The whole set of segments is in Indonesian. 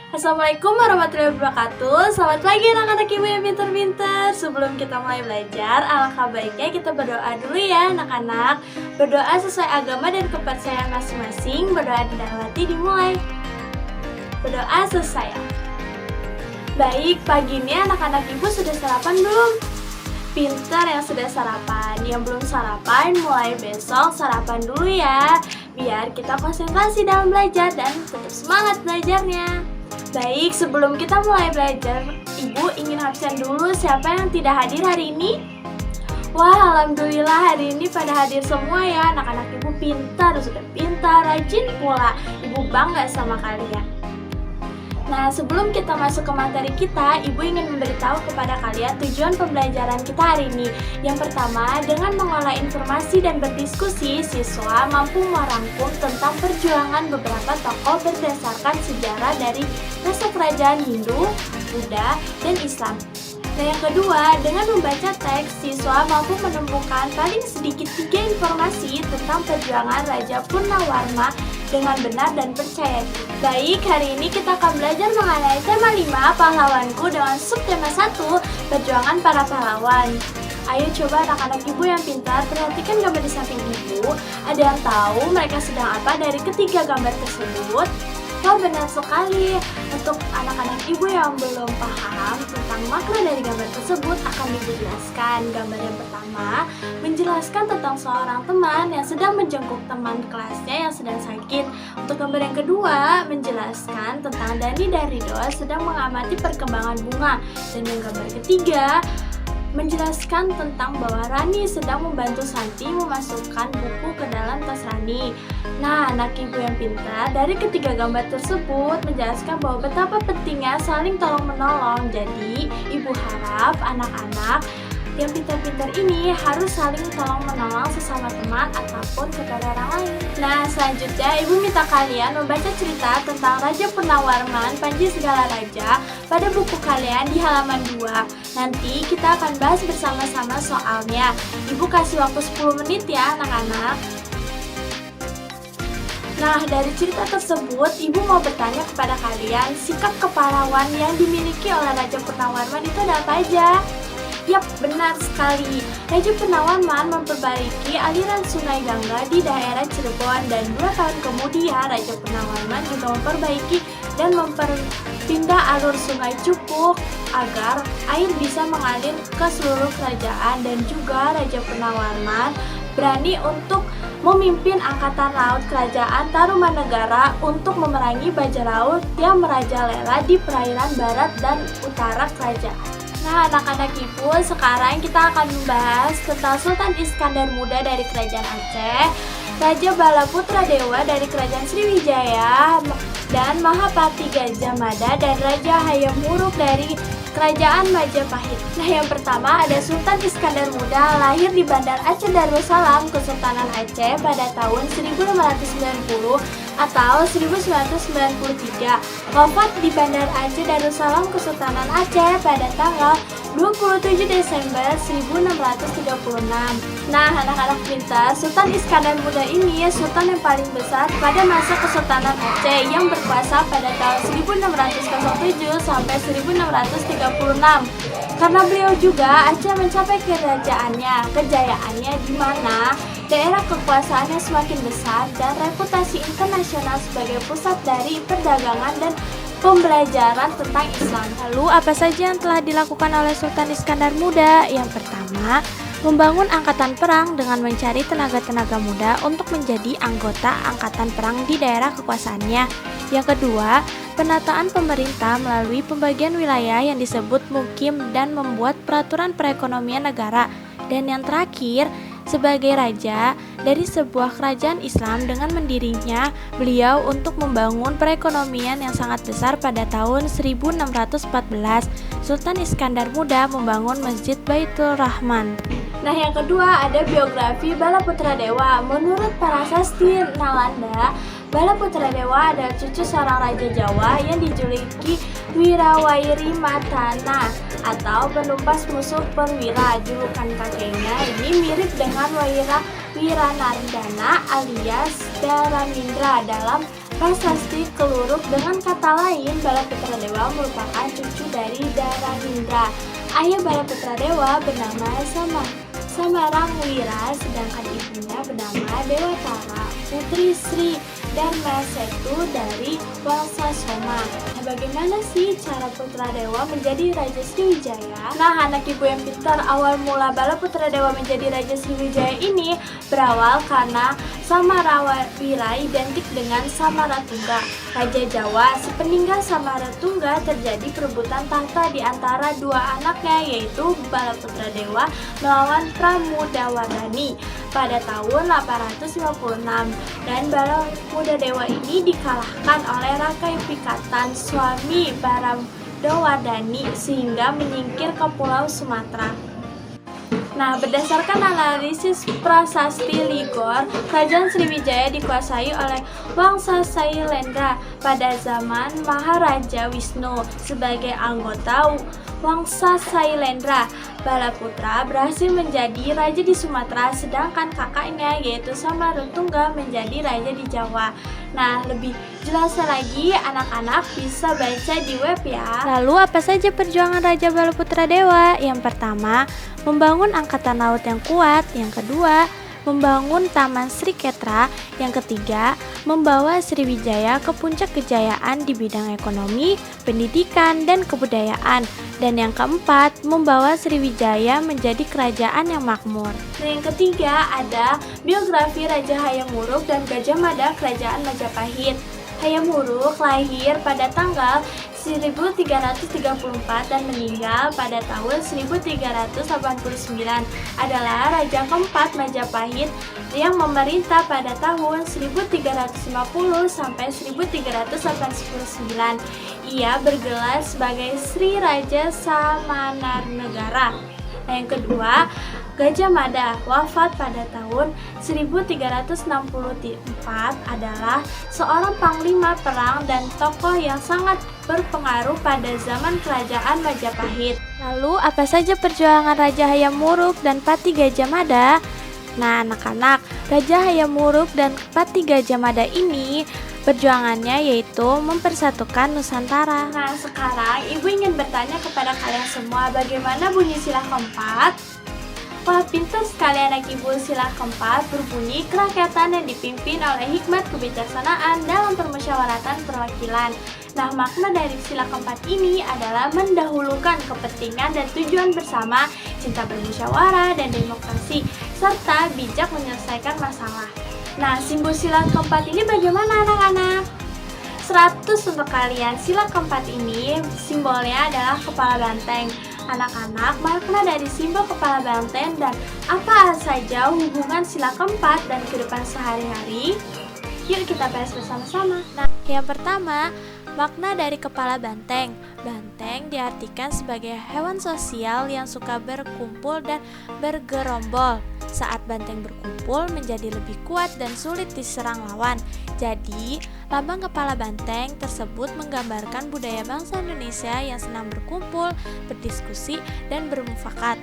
Assalamualaikum warahmatullahi wabarakatuh. Selamat pagi anak-anak ibu yang pintar-pintar. Sebelum kita mulai belajar, alangkah baiknya kita berdoa dulu ya anak-anak. Berdoa sesuai agama dan kepercayaan masing-masing. Berdoa di dalam hati dimulai. Berdoa selesai. Baik, pagi ini anak-anak ibu sudah sarapan belum? Pintar yang sudah sarapan. Yang belum sarapan, mulai besok sarapan dulu ya, biar kita konsentrasi dalam belajar dan tetap semangat belajarnya. Baik, sebelum kita mulai belajar, Ibu ingin absen dulu siapa yang tidak hadir hari ini? Wah, alhamdulillah hari ini pada hadir semua ya. Anak-anak Ibu pintar, sudah pintar, rajin pula. Ibu bangga sama kalian. Nah, sebelum kita masuk ke materi kita, Ibu ingin memberitahu kepada kalian tujuan pembelajaran kita hari ini. Yang pertama, dengan mengolah informasi dan berdiskusi, siswa mampu merangkum tentang perjuangan beberapa tokoh berdasarkan sejarah dari masa kerajaan Hindu, Buddha, dan Islam. Nah, yang kedua, dengan membaca teks, siswa mampu menemukan paling sedikit 3 informasi tentang perjuangan Raja Purnawarma dengan benar dan percaya diri. Baik, hari ini kita akan belajar mengenai tema 5, pahlawanku, dengan subtema 1, perjuangan para pahlawan. Ayo coba anak-anak ibu yang pintar, perhatikan gambar di samping ibu. Ada yang tahu mereka sedang apa dari ketiga gambar tersebut? Oh, benar sekali. Untuk anak-anak ibu yang belum paham tentang makna dari gambar tersebut akan Ibu jelaskan. Gambar yang pertama menjelaskan tentang seorang teman yang sedang menjenguk teman kelasnya yang sedang sakit. Untuk gambar yang kedua menjelaskan tentang Dani dan Ridho sedang mengamati perkembangan bunga. Dan yang gambar ketiga menjelaskan tentang bahwa Rani sedang membantu Santi memasukkan buku ke dalam tas Rani. Nah, anak ibu yang pintar, dari ketiga gambar tersebut menjelaskan bahwa betapa pentingnya saling tolong-menolong. Jadi, ibu harap anak-anak yang pintar-pintar ini harus saling tolong-menolong sesama teman ataupun kepada orang lain. Nah, selanjutnya ibu minta kalian membaca cerita tentang Raja Purnawarman, Panji Segala Raja pada buku kalian di halaman 2. Nanti kita akan bahas bersama-sama soalnya. Ibu kasih waktu 10 menit ya anak-anak. Nah, dari cerita tersebut, Ibu mau bertanya kepada kalian, sikap kepahlawan yang dimiliki oleh Raja Purnawarman itu ada apa aja? Yap, benar sekali. Raja Purnawarman memperbaiki aliran sungai Gangga di daerah Cirebon, dan 2 tahun kemudian Raja Purnawarman juga memperbaiki dan memperpindah alur sungai Cukuk agar air bisa mengalir ke seluruh kerajaan. Dan juga Raja Purnawarman berani untuk memimpin angkatan laut kerajaan Tarumanegara untuk memerangi bajak laut yang merajalela di perairan barat dan utara kerajaan. Nah, anak-anak ibu, sekarang kita akan membahas tentang Sultan Iskandar Muda dari Kerajaan Aceh, Raja Balaputra Dewa dari Kerajaan Sriwijaya, dan Mahapati Gajah Mada dan Raja Hayam Wuruk dari Kerajaan Majapahit. Nah, yang pertama ada Sultan Iskandar Muda, lahir di Bandar Aceh Darussalam, Kesultanan Aceh pada tahun 1590 atau 1993. Wafat di Bandar Aceh Darussalam, Kesultanan Aceh pada tanggal 27 Desember 1636. Nah, anak-anak pintar, Sultan Iskandar Muda ini sultan yang paling besar pada masa Kesultanan Aceh yang berkuasa pada tahun 1607 sampai 1636. Karena beliau juga Aceh mencapai kejayaannya di mana daerah kekuasaannya semakin besar dan reputasi internasional sebagai pusat dari perdagangan dan pembelajaran tentang Islam. Lalu apa saja yang telah dilakukan oleh Sultan Iskandar Muda? Yang pertama, membangun angkatan perang dengan mencari tenaga-tenaga muda untuk menjadi anggota angkatan perang di daerah kekuasaannya. Yang kedua, penataan pemerintah melalui pembagian wilayah yang disebut mukim dan membuat peraturan perekonomian negara. Dan yang terakhir, sebagai raja dari sebuah kerajaan Islam dengan mendirinya beliau untuk membangun perekonomian yang sangat besar pada tahun 1614. Sultan Iskandar Muda membangun Masjid Baitul Rahman. Nah, yang kedua ada biografi Balaputra Dewa. Menurut prasasti Nalanda, Balaputra Dewa adalah cucu seorang raja Jawa yang dijuluki Wirawairi Matana atau penumpas musuh perwira. Julukan kakeknya ini mirip dengan Wiranardana alias Dharamindra dalam Prasasti Keluruk, dengan kata lain Balaputra Dewa merupakan cucu dari Darahindra. Ayah Balaputra Dewa bernama Samarangwira, sedangkan ibunya bernama Dewatara, putri Sri dan Masetu dari Wangsa Soma. Nah, bagaimana sih cara Putra Dewa menjadi Raja Sriwijaya? Nah, anak ibu yang pintar, awal mula Balaputra Dewa menjadi Raja Sriwijaya ini berawal karena Samarawira identik dengan Samaratungga, Raja Jawa. Sepeninggal Samaratungga terjadi perebutan tahta di antara dua anaknya, yaitu Balaputra Dewa melawan Pramudawardhani pada tahun 856, dan Balaputra Dewa ini dikalahkan oleh Raka Pikatan, suami Pramudawardhani, sehingga menyingkir ke Pulau Sumatera. Nah, berdasarkan analisis prasasti Ligor, Kerajaan Sriwijaya dikuasai oleh Wangsa Sailendra pada zaman Maharaja Wisnu. Sebagai anggota Wangsa Sailendra, Balaputra berhasil menjadi raja di Sumatera, sedangkan kakaknya yaitu Samaratungga menjadi raja di Jawa. Nah, lebih jelasnya lagi anak-anak bisa baca di web ya. Lalu apa saja perjuangan Raja Balaputra Dewa? Yang pertama, membangun angkatan laut yang kuat. Yang kedua, membangun Taman Sriketra. Yang ketiga, membawa Sriwijaya ke puncak kejayaan di bidang ekonomi, pendidikan, dan kebudayaan. Dan yang keempat, membawa Sriwijaya menjadi kerajaan yang makmur. Nah, yang ketiga ada biografi Raja Hayam Wuruk dan Gajah Mada Kerajaan Majapahit. Hayam Wuruk lahir pada tanggal 1334 dan meninggal pada tahun 1389, adalah raja keempat Majapahit yang memerintah pada tahun 1350 sampai 1389. Ia bergelar sebagai Sri Raja Samanarnegara. Nah, yang kedua, Gajah Mada wafat pada tahun 1364, adalah seorang panglima perang dan tokoh yang sangat berpengaruh pada zaman kerajaan Majapahit. Lalu apa saja perjuangan Raja Hayam Wuruk dan Pati Gajah Mada? Nah, anak-anak, Raja Hayam Wuruk dan Pati Gajah Mada ini perjuangannya yaitu mempersatukan Nusantara. Nah, sekarang ibu ingin bertanya kepada kalian semua, bagaimana bunyi sila keempat? Wah, pintar sekali anak ibu. Sila keempat berbunyi kerakyatan yang dipimpin oleh hikmat kebijaksanaan dalam permusyawaratan perwakilan. Nah, makna dari sila keempat ini adalah mendahulukan kepentingan dan tujuan bersama, cinta bermusyawarah dan demokrasi, serta bijak menyelesaikan masalah. Nah, simbol sila keempat ini bagaimana anak-anak? 100 untuk kalian. Sila keempat ini simbolnya adalah kepala banteng. Anak-anak, makna dari simbol kepala banteng dan apa saja hubungan sila keempat dan kehidupan sehari-hari? Yuk kita bahas bersama-sama. Nah, yang pertama, makna dari kepala banteng. Banteng diartikan sebagai hewan sosial yang suka berkumpul dan bergerombol. Saat banteng berkumpul menjadi lebih kuat dan sulit diserang lawan. Jadi, lambang kepala banteng tersebut menggambarkan budaya bangsa Indonesia yang senang berkumpul, berdiskusi, dan bermufakat.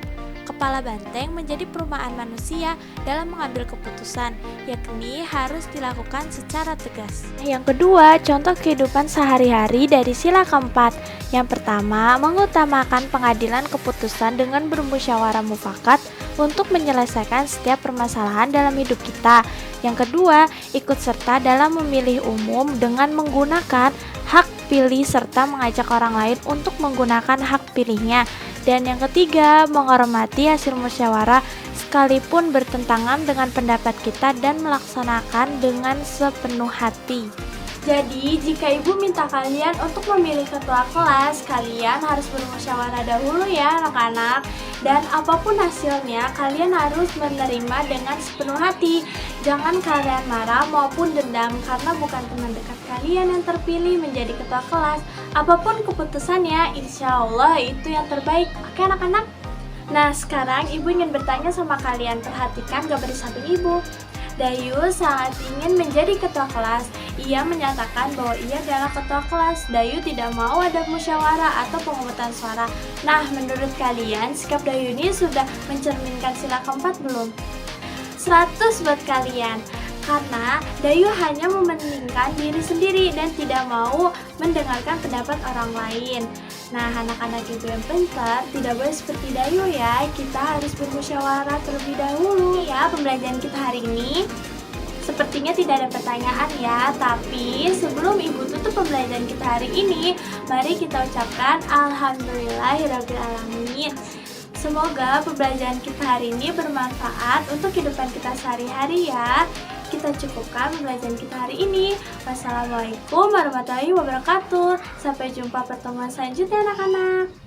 Kepala banteng menjadi perumahan manusia dalam mengambil keputusan, yakni harus dilakukan secara tegas. Yang kedua, contoh kehidupan sehari-hari dari sila keempat. Yang pertama, mengutamakan pengadilan keputusan dengan bermusyawarah mufakat untuk menyelesaikan setiap permasalahan dalam hidup kita. Yang kedua, ikut serta dalam memilih umum dengan menggunakan hak pilih serta mengajak orang lain untuk menggunakan hak pilihnya. Dan yang ketiga, menghormati hasil musyawarah sekalipun bertentangan dengan pendapat kita dan melaksanakan dengan sepenuh hati. Jadi, jika ibu minta kalian untuk memilih ketua kelas, kalian harus bermusyawarah dahulu ya anak-anak. Dan apapun hasilnya, kalian harus menerima dengan sepenuh hati. Jangan kalian marah maupun dendam karena bukan teman dekat kalian yang terpilih menjadi ketua kelas. Apapun keputusannya, insya Allah itu yang terbaik. Oke anak-anak? Nah, sekarang ibu ingin bertanya sama kalian. Perhatikan gambar di samping ibu. Dayu sangat ingin menjadi ketua kelas. Ia menyatakan bahwa ia adalah ketua kelas. Dayu tidak mau ada musyawarah atau pemungutan suara. Nah, menurut kalian, sikap Dayu ini sudah mencerminkan sila keempat belum? 100 buat kalian. Karena Dayu hanya mementingkan diri sendiri dan tidak mau mendengarkan pendapat orang lain. Nah, anak-anak ibu yang pintar tidak boleh seperti Dayu ya. Kita harus bermusyawarah terlebih dahulu ya pembelajaran kita hari ini. Sepertinya tidak ada pertanyaan ya, tapi sebelum ibu tutup pembelajaran kita hari ini, mari kita ucapkan Alhamdulillahirrabbilalamin. Semoga pembelajaran kita hari ini bermanfaat untuk kehidupan kita sehari-hari ya. Kita cukupkan pembelajaran kita hari ini. Wassalamualaikum warahmatullahi wabarakatuh. Sampai jumpa pertemuan selanjutnya anak-anak.